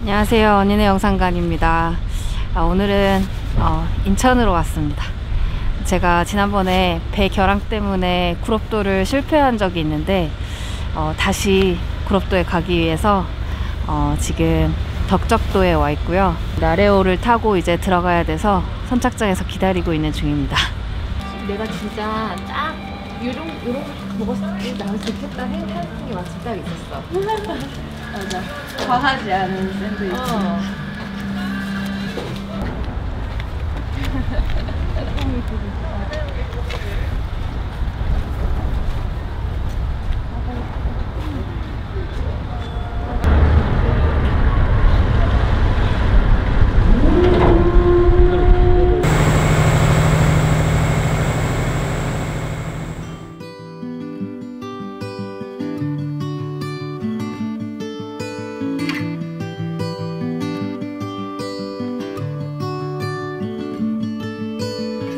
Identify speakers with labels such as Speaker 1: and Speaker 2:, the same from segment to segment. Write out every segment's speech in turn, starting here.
Speaker 1: 안녕하세요, 언니네 영상관입니다. 오늘은 인천으로 왔습니다. 제가 지난번에 배 결항 때문에 구롭도를 실패한 적이 있는데 다시 구롭도에 가기 위해서 지금 덕적도에 와 있고요. 나레오를 타고 이제 들어가야 돼서 선착장에서 기다리고 있는 중입니다. 내가 진짜 딱 요런 거 먹었을 때 나는 좋겠다 생각하는 게 마침 딱 있었어. 맞아. 과하지 않은 샌드위치.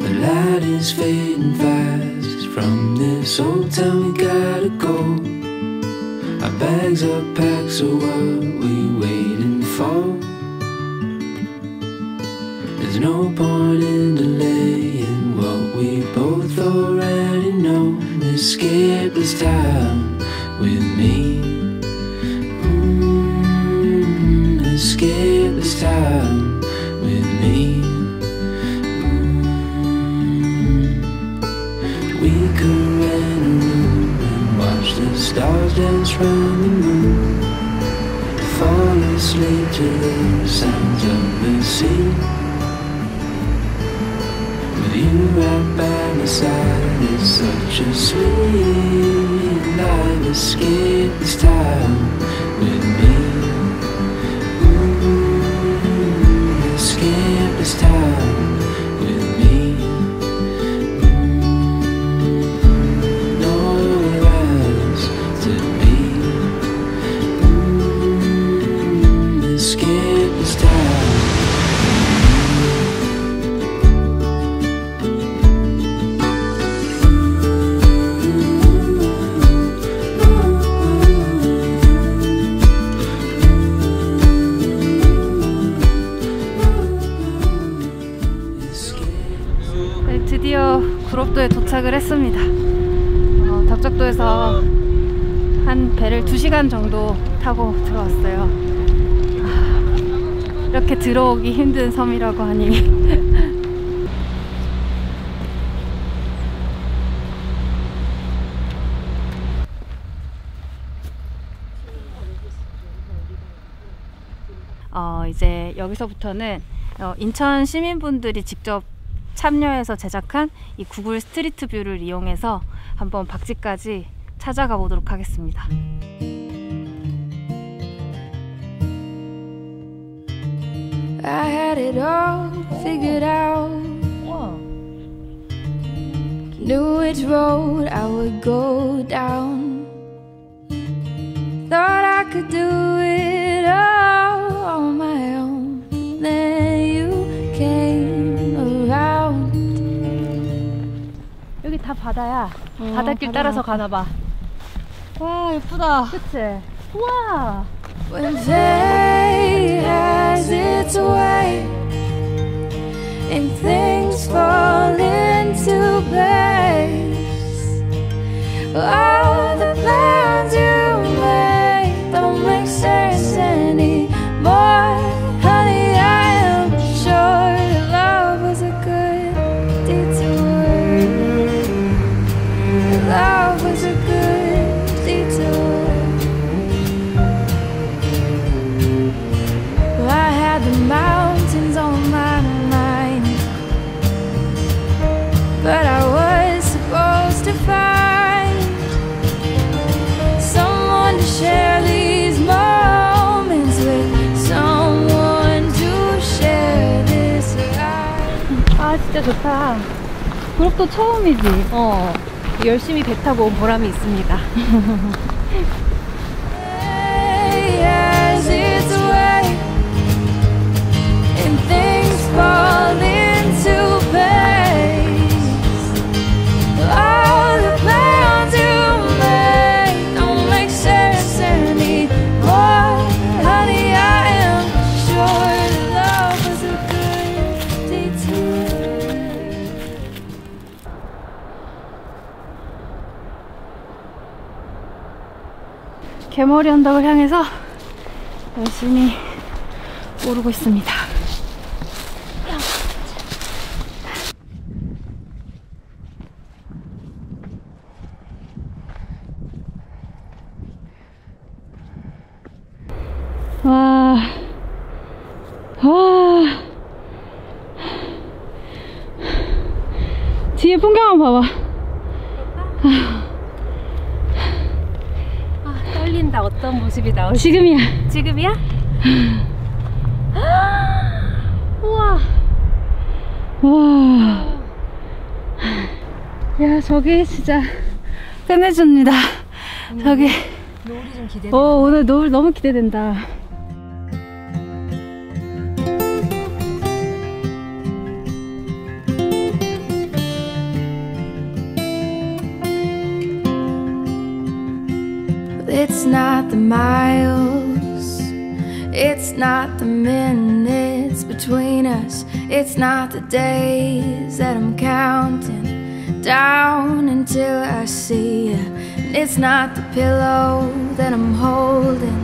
Speaker 2: The light is fading fast. From this old town we gotta go. Our bags are packed, so what we waiting for? There's no point in delaying what we both already know. Escape this time with me. Escape this time with me. We could rent a room and watch the stars dance round the moon. Fall asleep to the sounds of the sea. With you right by my side, it's such a sweet life. Escape this time with me. Escape this time with me. Nowhere else to be. Escape this time.
Speaker 1: 드디어 구롭도에 도착을 했습니다. 덕적도에서 한 배를 2시간 정도 타고 들어왔어요. 이렇게 들어오기 힘든 섬이라고 하니 이제 여기서부터는 인천 시민분들이 직접 참여해서 제작한 이 구글 스트리트 뷰를 이용해서 한번 박쥐까지 찾아가 보도록 하겠습니다.
Speaker 2: I had it all figured out. Knew which road I would go down. Thought I could do it all on my own. Then you came around.
Speaker 1: 여기 다 바다야. 바닷길 따라서 가나봐. 와, 예쁘다. 그치? 우와.
Speaker 2: When fate has its way and things fall into place, all the plans you made don't make sense anymore. Honey, I am sure that love was a good detour. Love was a good detour. I had the mountains on my mind, but I was supposed to find someone to share these moments with, someone to share this life.
Speaker 1: 아, 진짜 좋다. 그룹도 처음이지? 열심히 배 타고 온 보람이 있습니다.
Speaker 2: As its way and things fall into place, all the plans you made don't make sense anymore. Honey, I am sure that love was a good detour.
Speaker 1: 개머리 언덕을 향해서 열심히 오르고 있습니다. 와, 와, 뒤에 풍경 한번 봐봐. 떨린다. 어떤 모습이 나올지. 지금이야. 지금이야? 우와. 와. 야, 저기 진짜 끝내줍니다. 저기. 노을이 좀 기대된다. 오늘 노을 너무 기대된다.
Speaker 2: It's not the miles, it's not the minutes between us, it's not the days that I'm counting down until I see you, and it's not the pillow that I'm holding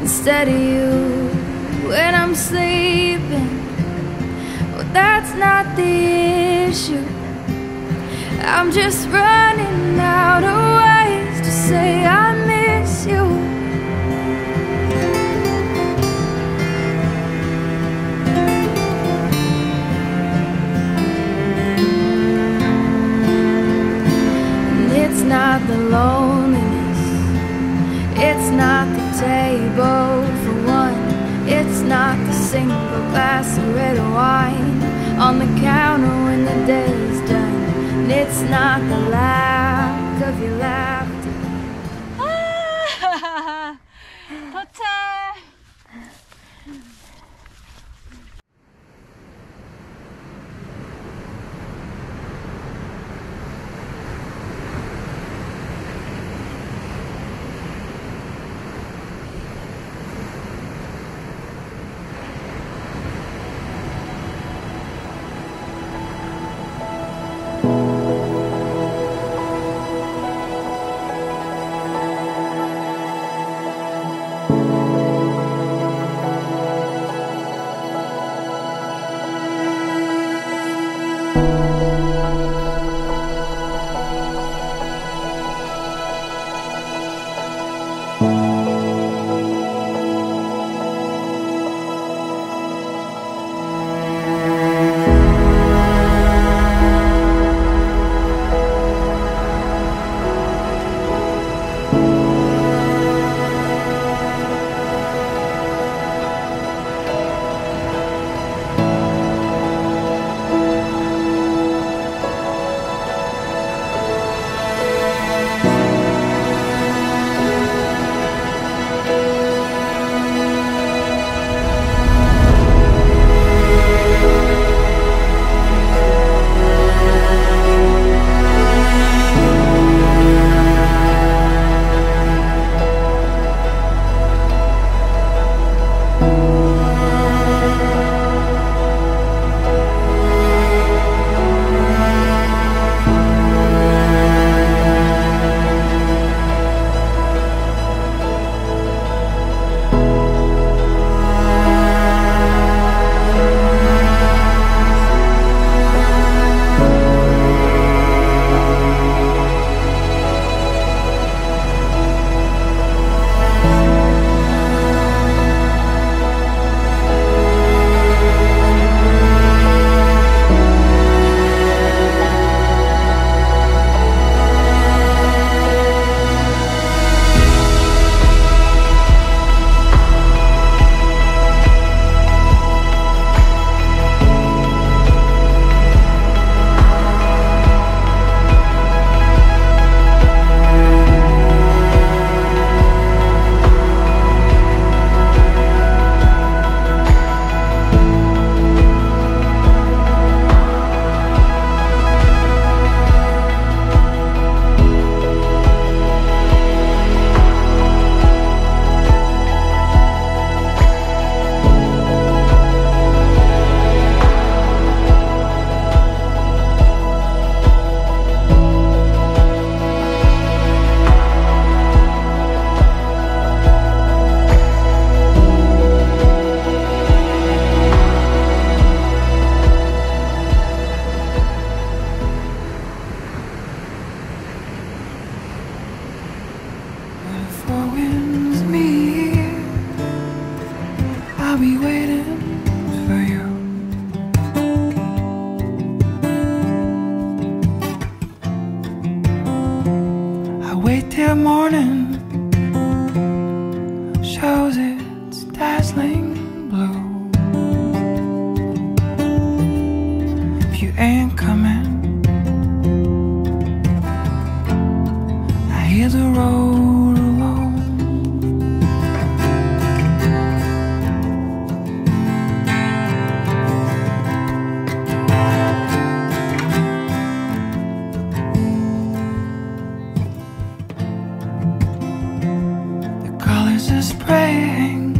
Speaker 2: instead of you when I'm sleeping. Well, that's not the issue. I'm just running out of ways to say I miss you. And it's not the loneliness, it's not the table for one, it's not the single glass of red wine on the counter when the day's done. And it's not the lack of your laughter.
Speaker 1: 도착!
Speaker 2: ain't coming. I hear the road alone. The colors are spraying,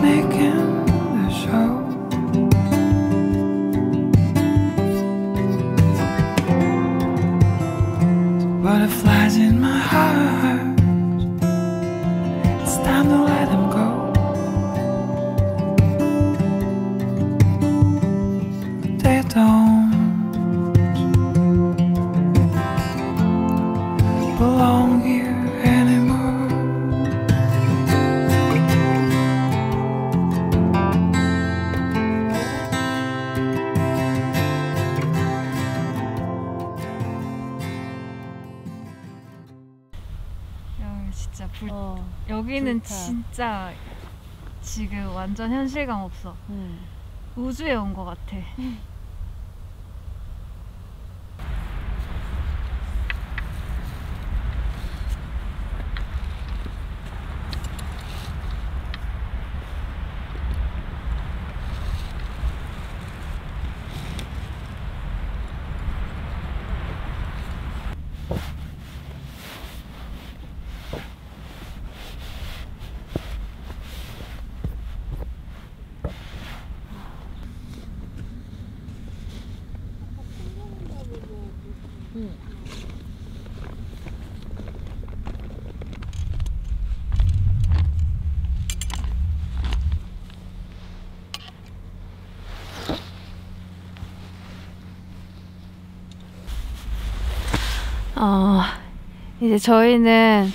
Speaker 2: making the show. Butterflies in my heart. It's time to let them go. They don't belong here anymore.
Speaker 1: 진짜 여기는
Speaker 3: 좋다.
Speaker 1: 진짜 지금 완전 현실감 없어. 우주에 온 것 같아. 이제 저희는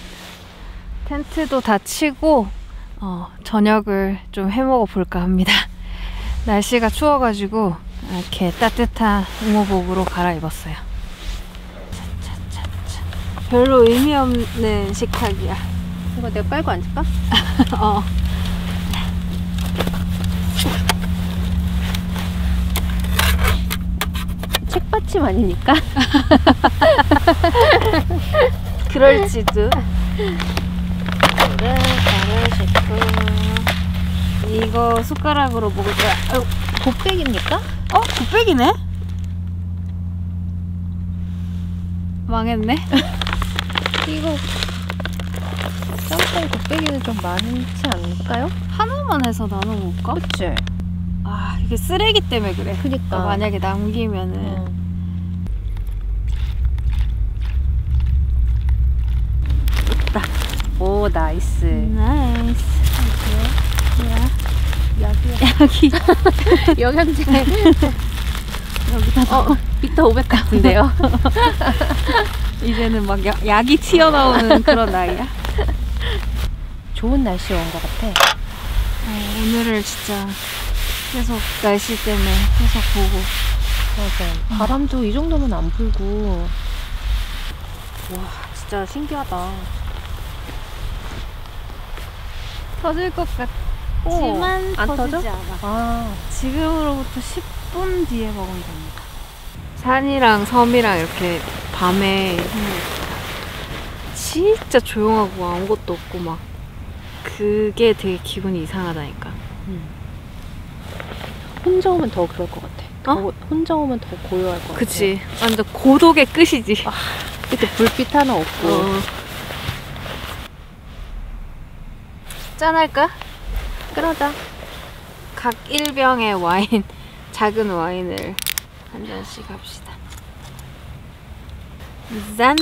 Speaker 1: 텐트도 다 치고 저녁을 좀 해먹어 볼까 합니다. 날씨가 추워가지고 이렇게 따뜻한 응호복으로 갈아입었어요. 차차차차. 별로 의미 없는 식탁이야.
Speaker 3: 이거 내가 빨고 앉을까? 책받침 아니니까?
Speaker 1: 그럴지도. 이거 숟가락으로 먹을 거야.
Speaker 3: 곱빼기입니까?
Speaker 1: 곱빼기네? 망했네.
Speaker 3: 이거 짬뽕 곱빼기는 좀 많지 않을까요?
Speaker 1: 하나만 해서 나눠 먹을까?
Speaker 3: 그치?
Speaker 1: 이게 쓰레기 때문에 그래.
Speaker 3: 그니까.
Speaker 1: 만약에 남기면은
Speaker 3: 오, 나이스.
Speaker 1: 나이스.
Speaker 3: 약이야.
Speaker 1: 여기
Speaker 3: 영양제.
Speaker 1: 여기다
Speaker 3: 미터 500 같은데요?
Speaker 1: 이제는 막 약이 튀어나오는 그런 나이야.
Speaker 3: 좋은 날씨에 온 것 같아.
Speaker 1: 오늘을 진짜 계속 날씨 때문에 계속 보고.
Speaker 3: 맞아. 바람도 이 정도면 안 불고. 와, 진짜 신기하다.
Speaker 1: 터질 것 같지만
Speaker 3: 안
Speaker 1: 터지지
Speaker 3: 터져?
Speaker 1: 않아. 지금으로부터 10분 뒤에 먹으면 됩니다. 산이랑 섬이랑 이렇게 밤에 진짜 조용하고 아무것도 없고 막 그게 되게 기분이 이상하다니까.
Speaker 3: 혼자 오면 더 그럴 것 같아. 혼자 오면 더 고요할 것 같아.
Speaker 1: 그치. 완전 고독의 끝이지.
Speaker 3: 그때 불빛 하나 없고.
Speaker 1: 짠할까?
Speaker 3: 그러자.
Speaker 1: 각 1병의 와인, 작은 와인을 한 잔씩 합시다. 짠!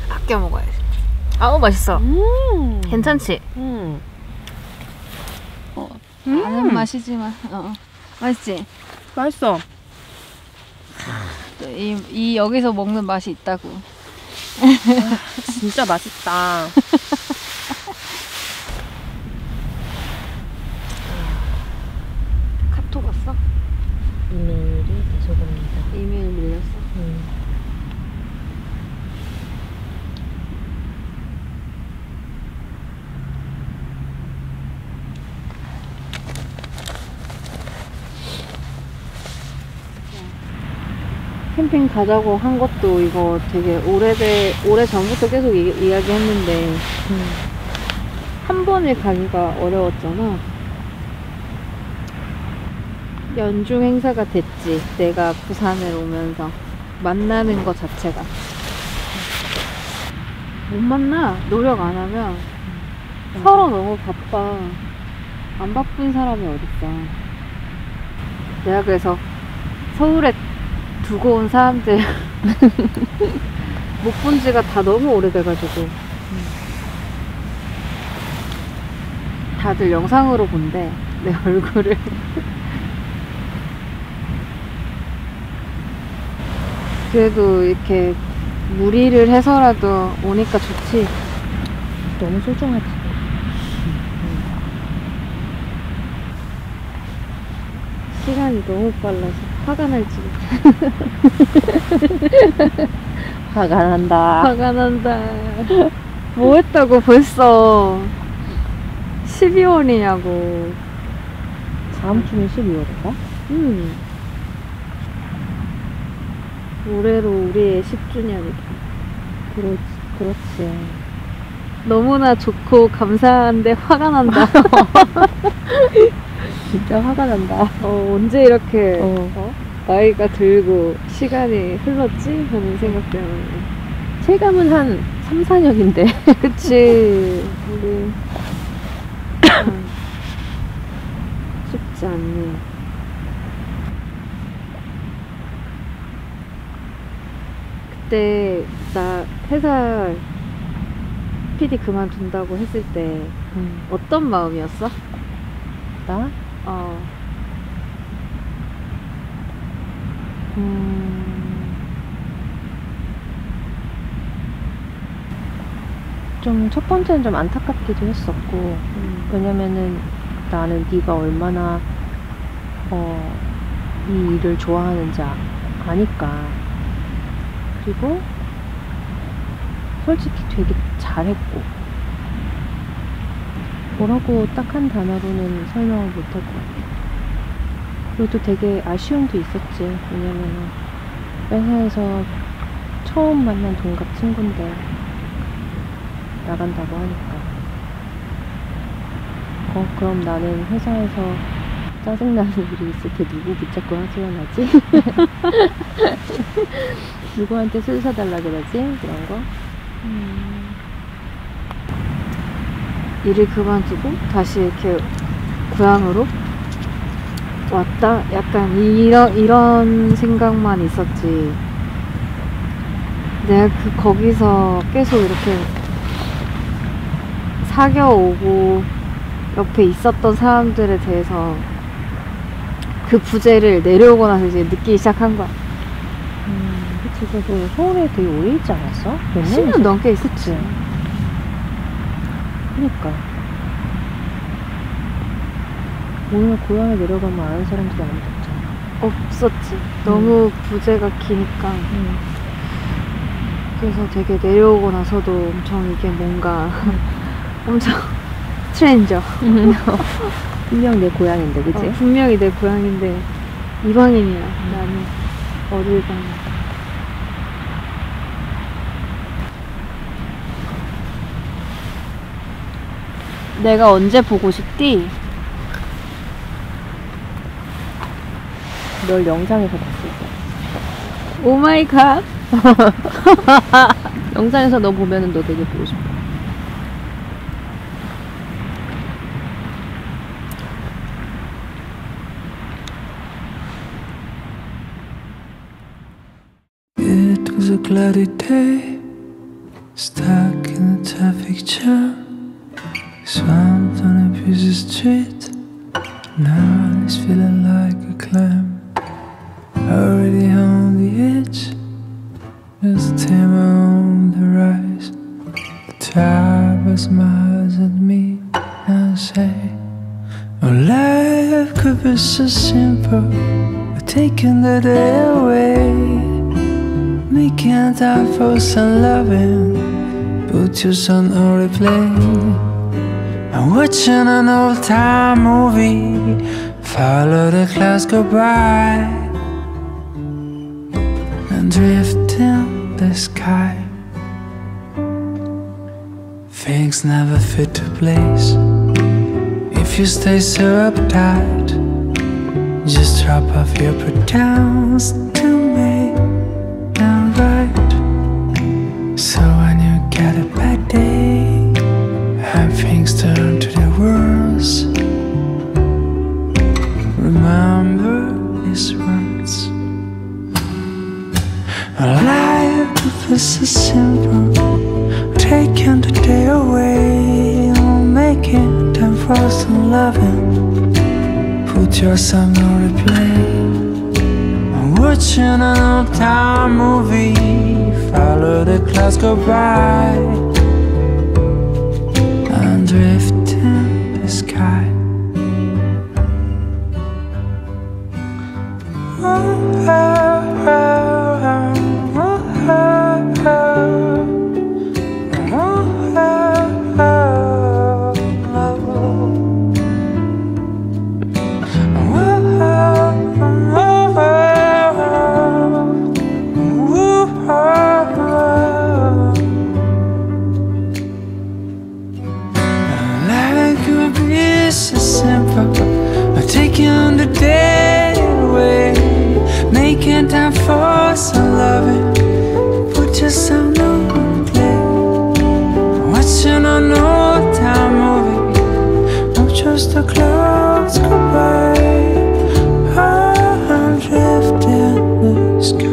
Speaker 1: 아껴 먹어야지. 아우, 맛있어. 괜찮지? 아는 맛이지만, 맛있지?
Speaker 3: 맛있어.
Speaker 1: 이 여기서 먹는 맛이 있다고.
Speaker 3: 진짜 맛있다.
Speaker 1: 카톡 왔어?
Speaker 3: 이메일이 계속 옵니다.
Speaker 1: 이메일 밀렸어?
Speaker 3: 캠핑 가자고 한 것도 이거 되게 오래 전부터 계속 이야기했는데 한 번에 가기가 어려웠잖아. 연중 행사가 됐지. 내가 부산에 오면서 만나는 것 자체가 못 만나. 노력 안 하면 서로 너무 바빠. 안 바쁜 사람이 어딨어. 내가 그래서 서울에 두고 온 사람들 못 본 지가 다 너무 오래돼가지고 다들 영상으로 본대 내 얼굴을. 그래도 이렇게 무리를 해서라도 오니까 좋지.
Speaker 4: 너무 소중하지.
Speaker 3: 시간이 너무 빨라서 화가 날지.
Speaker 4: 화가 난다.
Speaker 3: 화가 난다. 뭐 했다고 벌써 12월이냐고.
Speaker 4: 다음 주면 12월인가?
Speaker 3: 올해로 우리의 10주년이다.
Speaker 4: 그렇지.
Speaker 3: 너무나 좋고 감사한데 화가 난다.
Speaker 4: 진짜 화가 난다.
Speaker 3: 언제 이렇게
Speaker 4: 어.
Speaker 3: 나이가 들고 시간이 흘렀지? 하는 생각 때문에.
Speaker 4: 체감은 한 3, 4년인데.
Speaker 3: 그치. 우리 쉽지 않네. 그때 나 회사 PD 그만둔다고 했을 때 어떤 마음이었어?
Speaker 4: 나? 좀 첫 번째는 좀 안타깝기도 했었고, 왜냐면은 나는 네가 얼마나 이 일을 좋아하는지 아니까. 그리고 솔직히 되게 잘했고, 뭐라고 딱 한 단어로는 설명을 못할 것 같아. 그리고 또 되게 아쉬움도 있었지. 왜냐면은 회사에서 처음 만난 동갑 친구인데 나간다고 하니까 그럼 나는 회사에서 짜증나는 일이 있을 때 누구 붙잡고 하소연하지? 누구한테 술 사달라 그러지? 그런 거.
Speaker 3: 일을 그만두고 다시 이렇게 고향으로 왔다? 약간 이런 생각만 있었지. 내가 거기서 계속 이렇게 사겨오고 옆에 있었던 사람들에 대해서 그 부재를 내려오고 나서 이제 느끼기 시작한 거야.
Speaker 4: 그치. 그래서 서울에 되게 오래 있지 않았어?
Speaker 3: 10년 넘게 있었지.
Speaker 4: 그치. 그니까. 오늘 고향에 내려가면 아는 사람들이 아무도 없잖아.
Speaker 3: 없었지. 너무 부재가 기니까. 그래서 되게 내려오고 나서도 엄청 이게 뭔가 엄청 스트레인저.
Speaker 4: 분명 내 고향인데, 그치?
Speaker 3: 분명히 내 고향인데 이방인이야. 나는 어딜 가나. 내가 언제 보고 싶디?
Speaker 4: 널 영상에서 봤을 때.
Speaker 3: 오 마이 갓.
Speaker 4: 영상에서 너 보면은 너 되게 보고 싶어.
Speaker 2: It was a cloudy day, stuck in a traffic jam, swamped on a busy street. Now it's feeling like a clam, already on the edge, just timber on the rise. The driver smiles at me and say, "Oh, life could be so simple, but taking the day away. Making time for some loving, put your son on replay. I'm watching an old-time movie, follow the clouds go by, and Adrift in the sky. Things never fit to place. If you stay so uptight, just drop off your pretense to make them right. So when you get a bad day and things turn to the worst, remember these words. Life is so simple, taking the day away, making time for some loving. Put yourself on replay. I'm watching an old time movie, follow the clouds go by, and drift in the sky. So simple, taking the day away, making time for some loving. Put yourself on play, watching an old time movie, not just the clouds go by. I'm drifting in the sky.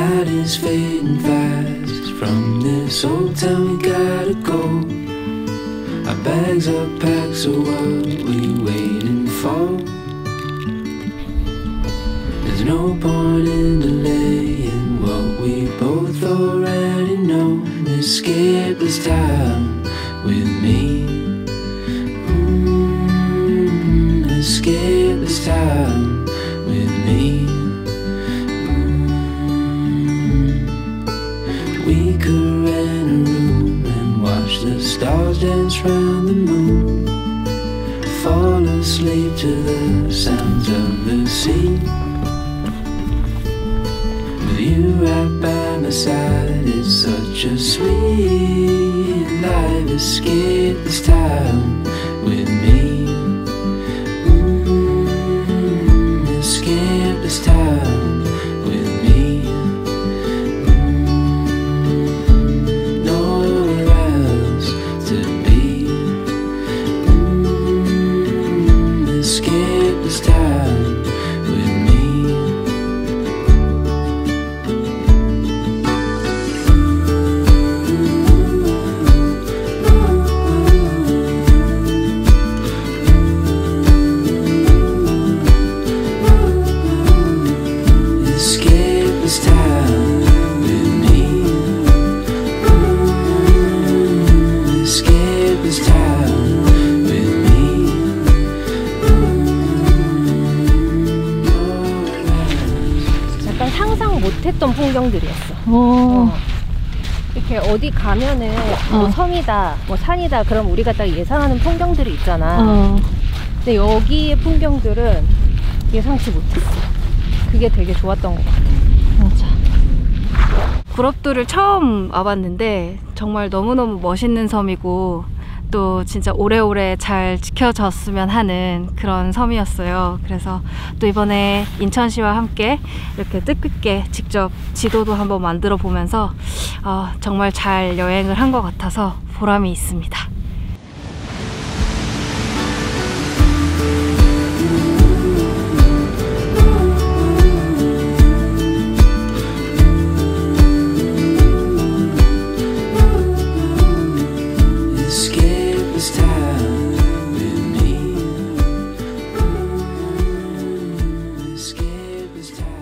Speaker 2: light is fading fast. From this old town we gotta go. Our bags are packed, so what we waiting for? There's no point in delaying what we both already know. Escape this time with me. Escape this time with me. We could rent a room and watch the stars dance round the moon. Fall asleep to the sounds of the sea. With you right by my side, it's such a sweet life. Escape this time with me. Escape this time with me. Nowhere else to be. Escape this time with me. Escape this time with me. Escape this time with me.
Speaker 4: 약간 상상 못했던 풍경들이었어.
Speaker 3: 어.
Speaker 4: 이렇게 어디 가면은 뭐 섬이다, 뭐 산이다, 그럼 우리가 딱 예상하는 풍경들이 있잖아. 근데 여기의 풍경들은 예상치 못했어. 그게 되게 좋았던 것 같아.
Speaker 3: 맞아.
Speaker 1: 구럽도를 처음 와봤는데 정말 너무너무 멋있는 섬이고 또 진짜 오래오래 잘 지켜졌으면 하는 그런 섬이었어요. 그래서 또 이번에 인천시와 함께 이렇게 뜻깊게 직접 지도도 한번 만들어 보면서 정말 잘 여행을 한 것 같아서 보람이 있습니다.
Speaker 2: Escape this time with me. Escape this time.